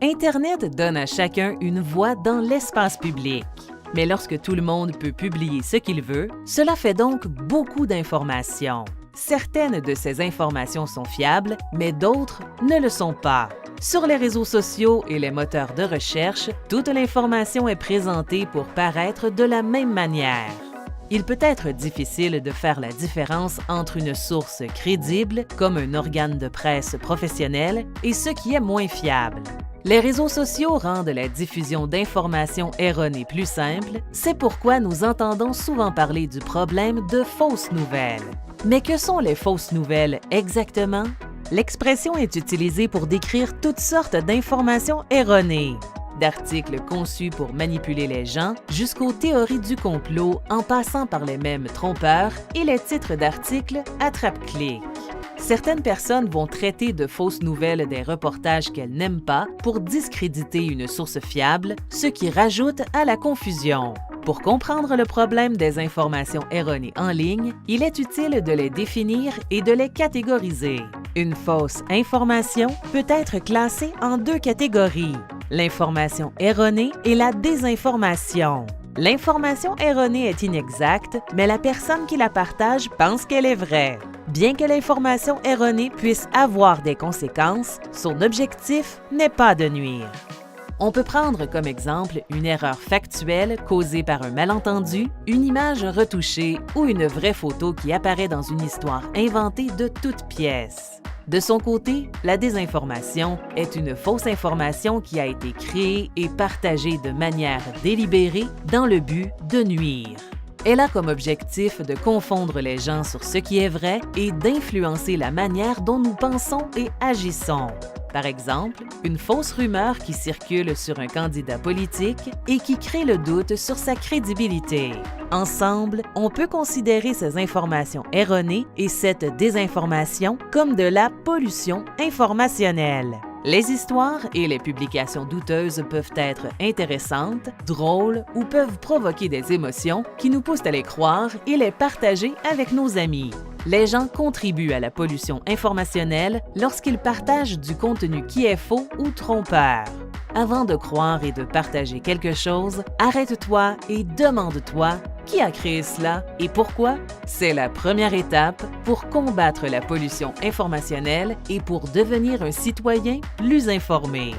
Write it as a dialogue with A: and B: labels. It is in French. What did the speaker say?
A: Internet donne à chacun une voix dans l'espace public. Mais lorsque tout le monde peut publier ce qu'il veut, cela fait donc beaucoup d'informations. Certaines de ces informations sont fiables, mais d'autres ne le sont pas. Sur les réseaux sociaux et les moteurs de recherche, toute l'information est présentée pour paraître de la même manière. Il peut être difficile de faire la différence entre une source crédible, comme un organe de presse professionnel, et ce qui est moins fiable. Les réseaux sociaux rendent la diffusion d'informations erronées plus simple, c'est pourquoi nous entendons souvent parler du problème de fausses nouvelles. Mais que sont les fausses nouvelles exactement? L'expression est utilisée pour décrire toutes sortes d'informations erronées, d'articles conçus pour manipuler les gens jusqu'aux théories du complot en passant par les mèmes trompeurs et les titres d'articles attrape-clic. Certaines personnes vont traiter de fausses nouvelles des reportages qu'elles n'aiment pas pour discréditer une source fiable, ce qui rajoute à la confusion. Pour comprendre le problème des informations erronées en ligne, il est utile de les définir et de les catégoriser. Une fausse information peut être classée en deux catégories: l'information erronée et la désinformation. L'information erronée est inexacte, mais la personne qui la partage pense qu'elle est vraie. Bien que l'information erronée puisse avoir des conséquences, son objectif n'est pas de nuire. On peut prendre comme exemple une erreur factuelle causée par un malentendu, une image retouchée ou une vraie photo qui apparaît dans une histoire inventée de toutes pièces. De son côté, la désinformation est une fausse information qui a été créée et partagée de manière délibérée dans le but de nuire. Elle a comme objectif de confondre les gens sur ce qui est vrai et d'influencer la manière dont nous pensons et agissons. Par exemple, une fausse rumeur qui circule sur un candidat politique et qui crée le doute sur sa crédibilité. Ensemble, on peut considérer ces informations erronées et cette désinformation comme de la pollution informationnelle. Les histoires et les publications douteuses peuvent être intéressantes, drôles ou peuvent provoquer des émotions qui nous poussent à les croire et les partager avec nos amis. Les gens contribuent à la pollution informationnelle lorsqu'ils partagent du contenu qui est faux ou trompeur. Avant de croire et de partager quelque chose, arrête-toi et demande-toi qui a créé cela et pourquoi. C'est la première étape pour combattre la pollution informationnelle et pour devenir un citoyen plus informé.